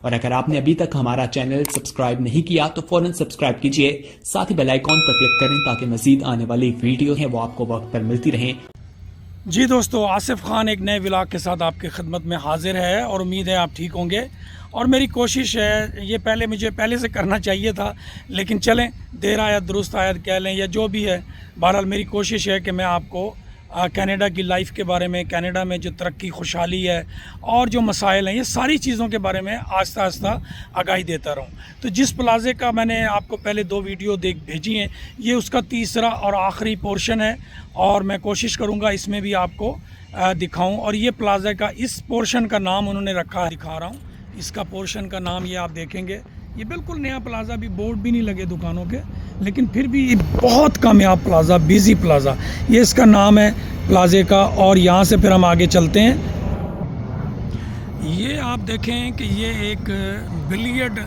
और अगर आपने अभी तक हमारा चैनल सब्सक्राइब नहीं किया तो फौरन सब्सक्राइब कीजिए, साथ ही बेल आइकॉन पर क्लिक करें ताकि मजीद आने वाली वीडियो है वो आपको वक्त पर मिलती रहें। जी दोस्तों, आसिफ खान एक नए व्लॉग के साथ आपकी खिदमत में हाजिर है और उम्मीद है आप ठीक होंगे। और मेरी कोशिश है, ये मुझे पहले से करना चाहिए था, लेकिन चलें देर आयत दुरुस्त आयत कह लें या जो भी है, बहरहाल मेरी कोशिश है कि मैं आपको कनाडा की लाइफ के बारे में, कनाडा में जो तरक्की खुशहाली है और जो मसाइल हैं, ये सारी चीज़ों के बारे में आस्ता आस्ता आगाही देता रहूँ। तो जिस प्लाज़े का मैंने आपको पहले 2 वीडियो भेजी हैं, ये उसका तीसरा और आखिरी पोर्शन है और मैं कोशिश करूँगा इसमें भी आपको दिखाऊँ। और ये प्लाज़े का इस पोर्शन का नाम उन्होंने रखा है, दिखा रहा हूँ। इसका पोर्शन का नाम ये आप देखेंगे, ये बिल्कुल नया प्लाज़ा, भी बोर्ड भी नहीं लगे दुकानों के, लेकिन फिर भी बहुत कामयाब प्लाज़ा, बिज़ी प्लाज़ा, ये इसका नाम है प्लाज़े का। और यहाँ से फिर हम आगे चलते हैं। ये आप देखें कि ये एक बिलियर्ड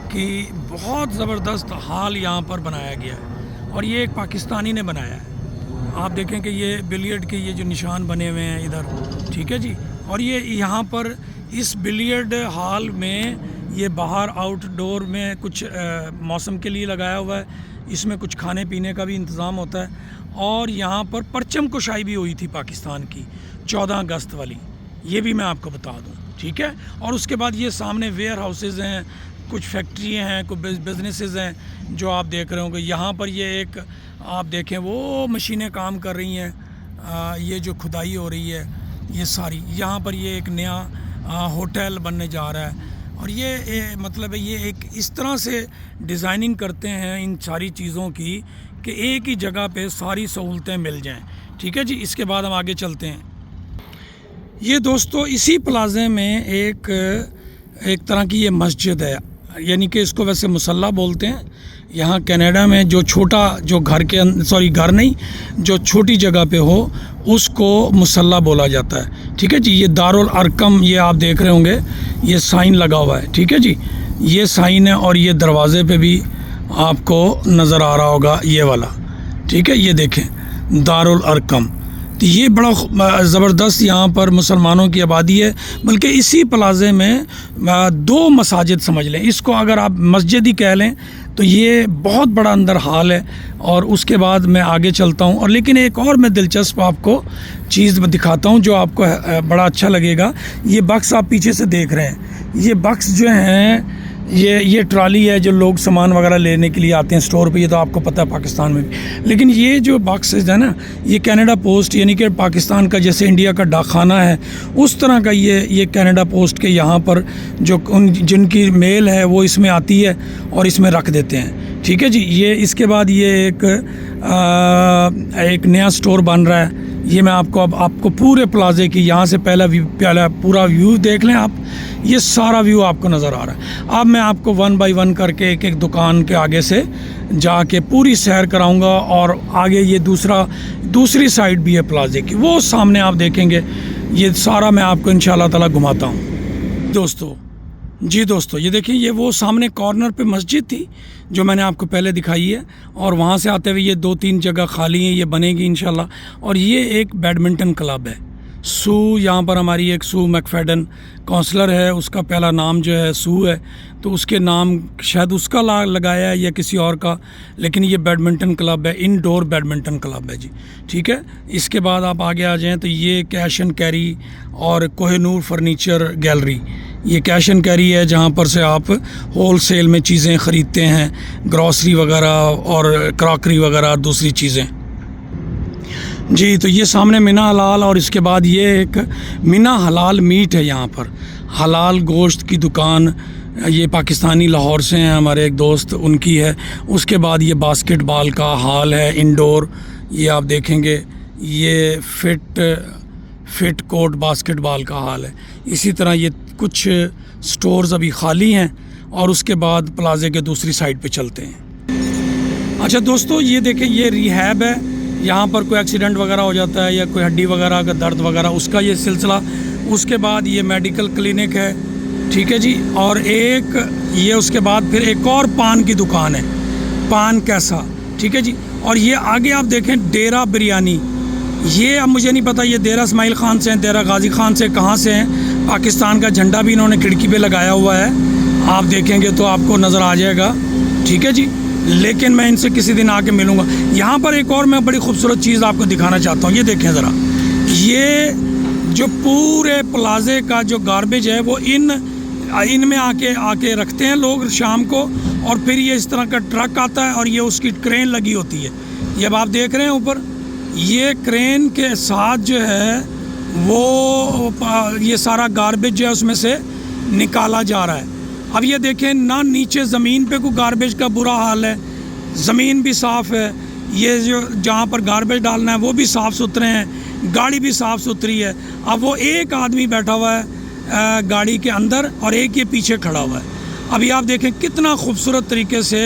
की बहुत ज़बरदस्त हॉल यहाँ पर बनाया गया है और ये एक पाकिस्तानी ने बनाया है। आप देखें कि ये बिलियर्ड के ये जो निशान बने हुए हैं इधर, ठीक है जी। और ये यहाँ पर इस बिलियर्ड हॉल में ये बाहर आउटडोर में कुछ मौसम के लिए लगाया हुआ है, इसमें कुछ खाने पीने का भी इंतज़ाम होता है। और यहाँ पर परचम कुशाई भी हुई थी पाकिस्तान की 14 अगस्त वाली, ये भी मैं आपको बता दूँ, ठीक है। और उसके बाद ये सामने वेयर हाउसेज़ हैं, कुछ फैक्ट्रियाँ हैं, कुछ बिजनेसेस हैं जो आप देख रहे होंगे। यहाँ पर ये एक आप देखें वो मशीनें काम कर रही हैं, ये जो खुदाई हो रही है ये सारी। यहाँ पर ये एक नया होटल बनने जा रहा है और ये मतलब ये एक इस तरह से डिज़ाइनिंग करते हैं इन सारी चीज़ों की कि एक ही जगह पे सारी सहूलतें मिल जाएं, ठीक है जी। इसके बाद हम आगे चलते हैं। ये दोस्तों इसी प्लाज़े में एक तरह की ये मस्जिद है, यानी कि इसको वैसे मुसल्ला बोलते हैं। यहाँ कनाडा में जो छोटा जो घर नहीं, जो छोटी जगह पे हो उसको मुसल्ला बोला जाता है, ठीक है जी। ये दारुल अरकम, ये आप देख रहे होंगे, ये साइन लगा हुआ है, ठीक है जी। ये साइन है और ये दरवाज़े पे भी आपको नज़र आ रहा होगा ये वाला, ठीक है। ये देखें दारुल अरकम, तो ये बड़ा ज़बरदस्त यहाँ पर मुसलमानों की आबादी है। बल्कि इसी प्लाज़े में 2 मसाजिद समझ लें इसको, अगर आप मस्जिद ही कह लें तो ये बहुत बड़ा अंदर हाल है। और उसके बाद मैं आगे चलता हूँ। और लेकिन एक और मैं दिलचस्प आपको चीज़ दिखाता हूँ जो आपको बड़ा अच्छा लगेगा। ये बक्स आप पीछे से देख रहे हैं, ये बक्स जो हैं ये ट्राली है जो लोग सामान वगैरह लेने के लिए आते हैं स्टोर पे, ये तो आपको पता है पाकिस्तान में भी। लेकिन ये जो बॉक्सेस है ना, ये कनाडा पोस्ट, यानी कि पाकिस्तान का जैसे इंडिया का डाकखाना है उस तरह का ये कनाडा पोस्ट के यहाँ पर जो जिनकी मेल है वो इसमें आती है और इसमें रख देते हैं, ठीक है जी। ये इसके बाद ये एक नया स्टोर बन रहा है। ये मैं आपको पूरे प्लाज़े की यहाँ से पहला पूरा व्यू देख लें आप, ये सारा व्यू आपको नज़र आ रहा है। अब मैं आपको 1 बाय 1 करके एक दुकान के आगे से जाके पूरी सैर कराऊंगा। और आगे ये दूसरी साइड भी है प्लाज़े की, वो सामने आप देखेंगे। ये सारा मैं आपको इंशाल्लाह ताला घुमाता हूँ दोस्तों। जी दोस्तों, ये देखिए, ये वो सामने कॉर्नर पे मस्जिद थी जो मैंने आपको पहले दिखाई है, और वहाँ से आते हुए ये 2-3 जगह खाली हैं, ये बनेगी इंशाल्लाह। और ये एक बैडमिंटन क्लब है, सू, यहाँ पर हमारी एक सू मैकफेडन काउंसलर है, उसका पहला नाम जो है सू है, तो उसके नाम शायद उसका लगाया है या किसी और का, लेकिन ये बैडमिंटन क्लब है, इनडोर बैडमिंटन क्लब है जी, ठीक है। इसके बाद आप आगे आ जाएँ तो ये कैश एंड कैरी और कोहिनूर फर्नीचर गैलरी, ये कैश एंड कैरी है जहाँ पर से आप होल सेल में चीज़ें ख़रीदते हैं, ग्रॉसरी वगैरह और क्रॉकरी वगैरह दूसरी चीज़ें जी। तो ये सामने मिना हलाल, और इसके बाद ये एक मिना हलाल मीट है, यहाँ पर हलाल गोश्त की दुकान, ये पाकिस्तानी लाहौर से हैं हमारे एक दोस्त, उनकी है। उसके बाद ये बास्केटबॉल का हाल है इंडोर, ये आप देखेंगे, ये फिट कोर्ट बास्केटबॉल का हाल है। इसी तरह ये कुछ स्टोर्स अभी खाली हैं और उसके बाद प्लाज़े के दूसरी साइड पे चलते हैं। अच्छा दोस्तों, ये देखें, ये रिहैब है, यहाँ पर कोई एक्सीडेंट वगैरह हो जाता है या कोई हड्डी वगैरह का दर्द वगैरह, उसका ये सिलसिला। उसके बाद ये मेडिकल क्लिनिक है, ठीक है जी। और ये उसके बाद फिर एक और पान की दुकान है, पान कैसा, ठीक है जी। और ये आगे आप देखें डेरा बिरयानी, ये अब मुझे नहीं पता ये देरा इस्माइल ख़ान से हैं, देरा गाजी ख़ान से, कहाँ से हैं। पाकिस्तान का झंडा भी इन्होंने खिड़की पे लगाया हुआ है, आप देखेंगे तो आपको नज़र आ जाएगा, ठीक है जी। लेकिन मैं इनसे किसी दिन आके मिलूँगा। यहाँ पर एक और मैं बड़ी खूबसूरत चीज़ आपको दिखाना चाहता हूँ, ये देखें ज़रा, ये जो पूरे प्लाजे का जो गार्बेज है वो इनमें आके रखते हैं लोग शाम को, और फिर ये इस तरह का ट्रक आता है और ये उसकी क्रेन लगी होती है। ये अब आप देख रहे हैं ऊपर, ये क्रेन के साथ जो है वो ये सारा गार्बेज जो है उसमें से निकाला जा रहा है। अब ये देखें ना, नीचे ज़मीन पे कोई गार्बेज का बुरा हाल है, ज़मीन भी साफ़ है, ये जो जहाँ पर गार्बेज डालना है वो भी साफ़ सुथरे हैं, गाड़ी भी साफ़ सुथरी है। अब वो एक आदमी बैठा हुआ है गाड़ी के अंदर और एक ये पीछे खड़ा हुआ है। अभी आप देखें कितना खूबसूरत तरीके से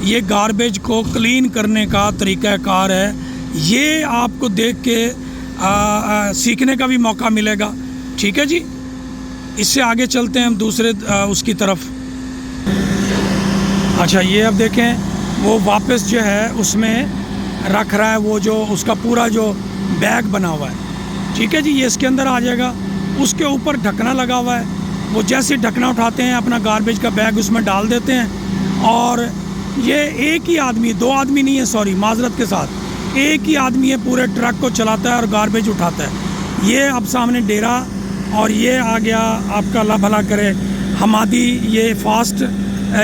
ये गार्बेज को क्लीन करने का तरीक़ाकार है। ये आपको देख के सीखने का भी मौका मिलेगा, ठीक है जी। इससे आगे चलते हैं हम दूसरे उसकी तरफ। अच्छा, ये अब देखें वो वापस जो है उसमें रख रहा है, वो जो उसका पूरा जो बैग बना हुआ है, ठीक है जी। ये इसके अंदर आ जाएगा, उसके ऊपर ढकना लगा हुआ है, वो जैसे ढकना उठाते हैं अपना गार्बेज का बैग उसमें डाल देते हैं। और ये एक ही आदमी, दो आदमी नहीं है, सॉरी माजरत के साथ, एक ही आदमी है पूरे ट्रक को चलाता है और गार्बेज उठाता है। ये अब सामने डेरा, और ये आ गया आपका अल्लाह भला करे हमादी, ये फास्ट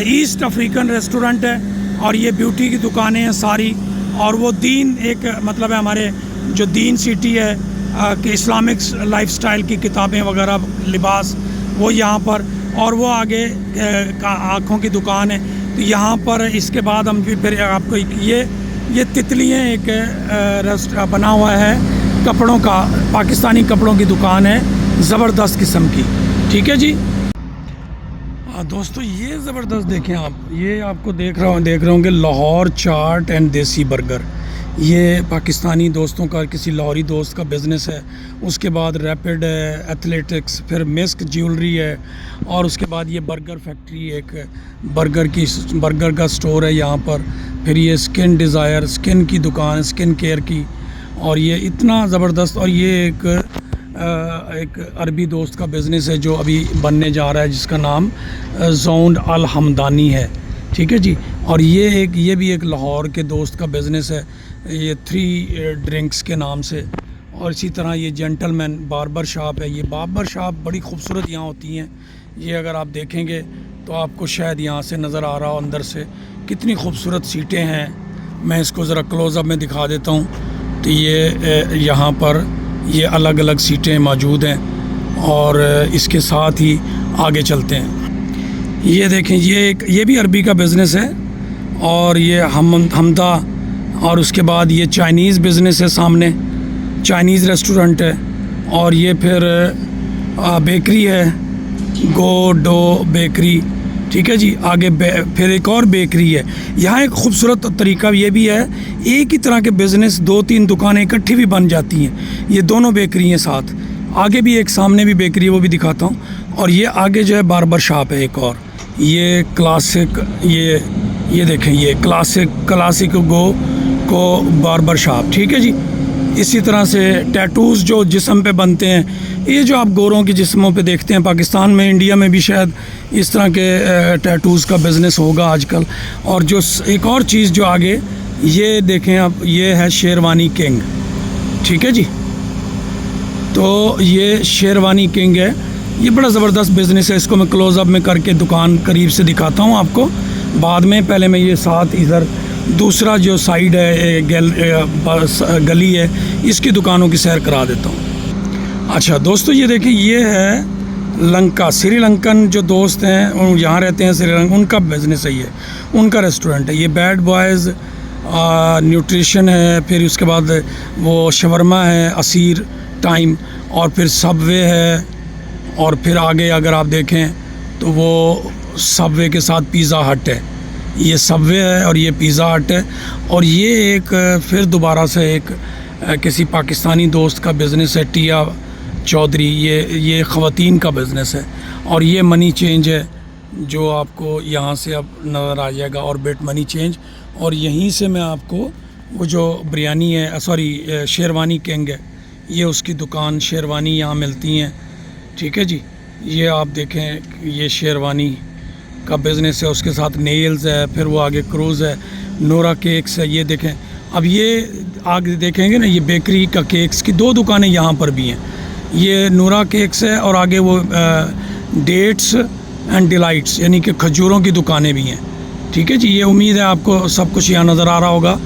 ईस्ट अफ्रीकन रेस्टोरेंट है, और ये ब्यूटी की दुकानें हैं सारी। और वो दीन एक मतलब है हमारे जो दीन सिटी है कि इस्लामिक लाइफस्टाइल की किताबें वगैरह, लिबास, वो यहाँ पर। और वो आगे आँखों की दुकान है। तो यहाँ पर इसके बाद हम फिर आपको ये तितलियाँ एक बना हुआ है कपड़ों का, पाकिस्तानी कपड़ों की दुकान है, ज़बरदस्त किस्म की, ठीक है जी। दोस्तों ये ज़बरदस्त देखें आप, ये आपको देख रहे होंगे लाहौर चाट एंड देसी बर्गर। ये पाकिस्तानी दोस्तों का, किसी लाहौरी दोस्त का बिज़नेस है। उसके बाद रैपिड है, एथलेटिक्स, फिर मिस्क ज्वेलरी है, और उसके बाद ये बर्गर फैक्ट्री, एक बर्गर का स्टोर है यहाँ पर। फिर ये स्किन डिज़ायर, स्किन की दुकान, स्किन केयर की। और ये इतना ज़बरदस्त, और ये एक अरबी दोस्त का बिज़नेस है जो अभी बनने जा रहा है, जिसका नाम ज़ौन अल हमदानी है, ठीक है जी। और ये भी एक लाहौर के दोस्त का बिज़नेस है, ये 3 ड्रिंक्स के नाम से। और इसी तरह ये जेंटलमैन बार्बर शॉप है। ये बार्बर शॉप बड़ी खूबसूरत यहाँ होती हैं। ये अगर आप देखेंगे तो आपको शायद यहाँ से नज़र आ रहा हो अंदर से, कितनी खूबसूरत सीटें हैं। मैं इसको ज़रा क्लोज़अप में दिखा देता हूँ। तो ये यहाँ पर ये अलग अलग सीटें मौजूद हैं, और इसके साथ ही आगे चलते हैं। ये देखें, ये भी अरबी का बिज़नेस है, और ये हमदा, और उसके बाद ये चाइनीज़ बिज़नेस है, सामने चाइनीज़ रेस्टोरेंट है। और ये फिर बेकरी है, गो डो बेकरी, ठीक है जी। आगे फिर एक और बेकरी है। यहाँ एक ख़ूबसूरत तरीका ये भी है, एक ही तरह के बिज़नेस 2-3 दुकानें इकट्ठी भी बन जाती हैं। ये दोनों बेकरी हैं साथ। आगे भी एक सामने भी बेकरी है, वो भी दिखाता हूँ। और ये आगे जो है बार्बर शॉप है एक और, ये क्लासिक, ये देखें, ये क्लासिक गो बार्बर शॉप, ठीक है जी। इसी तरह से टैटूज़ जो जिस्म पे बनते हैं, ये जो आप गोरों के जिस्मों पे देखते हैं, पाकिस्तान में, इंडिया में भी शायद इस तरह के टैटूज़ का बिज़नेस होगा आजकल। और जो एक और चीज़ जो आगे ये देखें आप, ये है शेरवानी किंग, ठीक है जी। तो ये शेरवानी किंग है, ये बड़ा ज़बरदस्त बिज़नेस है। इसको मैं क्लोज़अप में करके दुकान करीब से दिखाता हूँ आपको बाद में। पहले मैं ये साथ इधर दूसरा जो साइड है गली है, इसकी दुकानों की सैर करा देता हूँ। अच्छा दोस्तों, ये देखिए, ये है लंका, श्रीलंकन जो दोस्त हैं यहाँ रहते हैं श्रीलंका, उनका बिज़नेस है, ये उनका रेस्टोरेंट है। ये बैड बॉयज़ न्यूट्रिशन है, फिर उसके बाद वो शवरमा है, असीर टाइम, और फिर सबवे है। और फिर आगे अगर आप देखें तो वो सबवे के साथ पिज़्ज़ा हट है। ये सबवे है और ये पिज़्ज़ा हट है। और ये एक फिर दोबारा से एक किसी पाकिस्तानी दोस्त का बिज़नेस है, टिया चौधरी, ये ख़वातीन का बिज़नेस है। और ये मनी चेंज है जो आपको यहाँ से अब नज़र आ जाएगा, ऑर्बिट मनी चेंज। और यहीं से मैं आपको वो जो बिरयानी है, सॉरी शेरवानी किंग है, ये उसकी दुकान, शेरवानी यहाँ मिलती हैं। ठीक है जी, ये आप देखें, ये शेरवानी का बिज़नेस है, उसके साथ नेल्स है, फिर वो आगे क्रूज़ है, नोरा केक्स है। ये देखें, अब ये आगे देखेंगे ना, ये बेकरी का केक्स की 2 दुकानें यहाँ पर भी हैं। ये नोरा केक्स है और आगे वो डेट्स एंड डिलाइट्स यानी कि खजूरों की दुकानें भी हैं। ठीक है जी, ये उम्मीद है आपको सब कुछ यहाँ नज़र आ रहा होगा।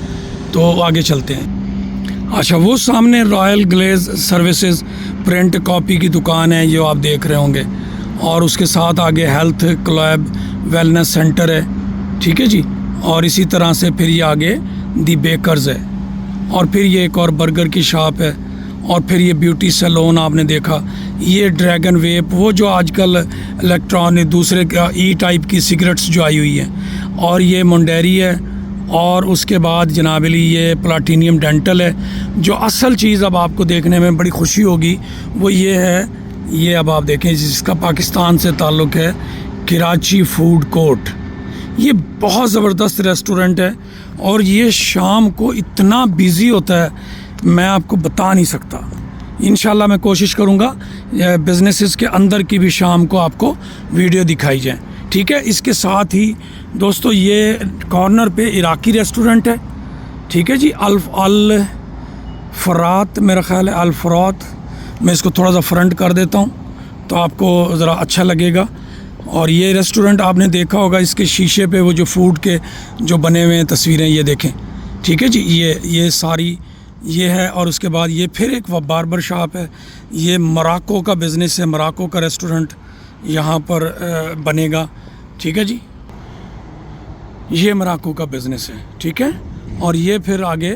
तो आगे चलते हैं। अच्छा, वो सामने Royal Glaze Services print copy की दुकान है जो आप देख रहे होंगे, और उसके साथ आगे हेल्थ क्लब वेलनेस सेंटर है। ठीक है जी, और इसी तरह से फिर ये आगे दी बेकर्स है, और फिर ये एक और बर्गर की शॉप है, और फिर ये ब्यूटी सैलून आपने देखा। ये ड्रैगन वेप, वो जो आजकल इलेक्ट्रॉनिक दूसरे ई टाइप की सिगरेट्स जो आई हुई हैं, और ये मुंडेरी है, और उसके बाद जनाबली ये प्लाटीनियम डेंटल है। जो असल चीज़ अब आपको देखने में बड़ी खुशी होगी वो ये है, ये अब आप देखें जिसका पाकिस्तान से ताल्लुक़ है, कराची फूड कोर्ट। ये बहुत ज़बरदस्त रेस्टोरेंट है, और ये शाम को इतना बिज़ी होता है मैं आपको बता नहीं सकता। इंशाल्लाह मैं कोशिश करूँगा बिज़नेसेस के अंदर की भी शाम को आपको वीडियो दिखाई जाए। ठीक है, इसके साथ ही दोस्तों ये कॉर्नर पे इराकी रेस्टोरेंट है। ठीक है जी, अल फरात, मेरा ख़्याल है अल फरात। मैं इसको थोड़ा सा फ्रंट कर देता हूँ तो आपको ज़रा अच्छा लगेगा। और ये रेस्टोरेंट आपने देखा होगा, इसके शीशे पे वो जो फूड के जो बने हुए हैं तस्वीरें, ये देखें। ठीक है जी, ये सारी ये है, और उसके बाद ये फिर एक बार्बर शॉप है। ये मोरक्को का बिज़नेस है, मोरक्को का रेस्टोरेंट यहाँ पर बनेगा। ठीक है जी, ये मोरक्को का बिज़नेस है। ठीक है, और ये फिर आगे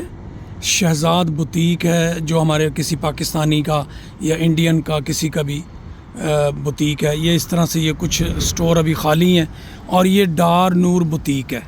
शहजाद बुटीक है, जो हमारे किसी पाकिस्तानी का या इंडियन का किसी का भी बुटीक है। ये इस तरह से ये कुछ स्टोर अभी खाली हैं। और ये डार नूर बुटीक है,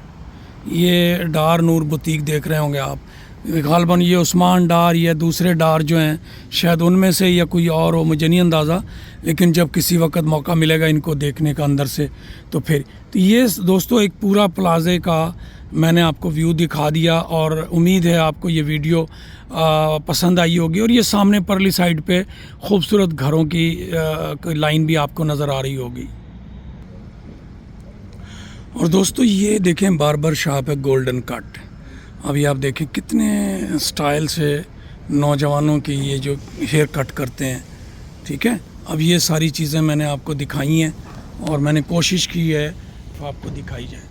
ये डार नूर बुटीक देख रहे होंगे आप। गालबन ये उस्मान डार या दूसरे डार जो हैं शायद उनमें से या कोई और हो, मुझे नहीं अंदाज़ा, लेकिन जब किसी वक्त मौका मिलेगा इनको देखने का अंदर से तो फिर। तो ये दोस्तों एक पूरा प्लाज़े का मैंने आपको व्यू दिखा दिया, और उम्मीद है आपको ये वीडियो पसंद आई होगी। और ये सामने परली साइड पे खूबसूरत घरों की लाइन भी आपको नज़र आ रही होगी। और दोस्तों ये देखें बार्बर शॉप है गोल्डन कट। अभी आप देखें कितने स्टाइल से नौजवानों की ये जो हेयर कट करते हैं। ठीक है, अब ये सारी चीज़ें मैंने आपको दिखाई हैं, और मैंने कोशिश की है तो आपको दिखाई जाए।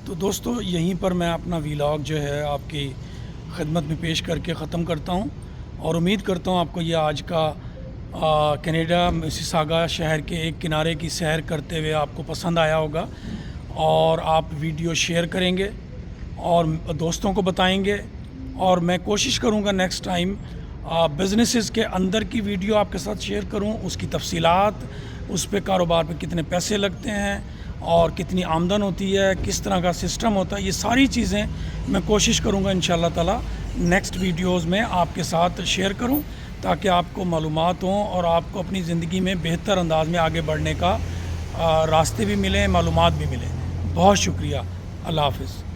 तो दोस्तों यहीं पर मैं अपना व्लॉग जो है आपकी खिदमत में पेश करके ख़त्म करता हूं, और उम्मीद करता हूं आपको ये आज का कनाडा मिसिसागा शहर के एक किनारे की सैर करते हुए आपको पसंद आया होगा, और आप वीडियो शेयर करेंगे और दोस्तों को बताएंगे। और मैं कोशिश करूंगा नेक्स्ट टाइम बिज़नेसेस के अंदर की वीडियो आपके साथ शेयर करूं, उसकी तफसीलात, उस पे कारोबार पे कितने पैसे लगते हैं और कितनी आमदन होती है, किस तरह का सिस्टम होता है, ये सारी चीज़ें मैं कोशिश करूंगा इंशाल्लाह ताला नेक्स्ट वीडियोस में आपके साथ शेयर करूं, ताकि आपको मालूमात हों और आपको अपनी ज़िंदगी में बेहतर अंदाज में आगे बढ़ने का रास्ते भी मिलें, मालूमात भी मिलें। बहुत शुक्रिया, अल्लाह हाफ़िज़।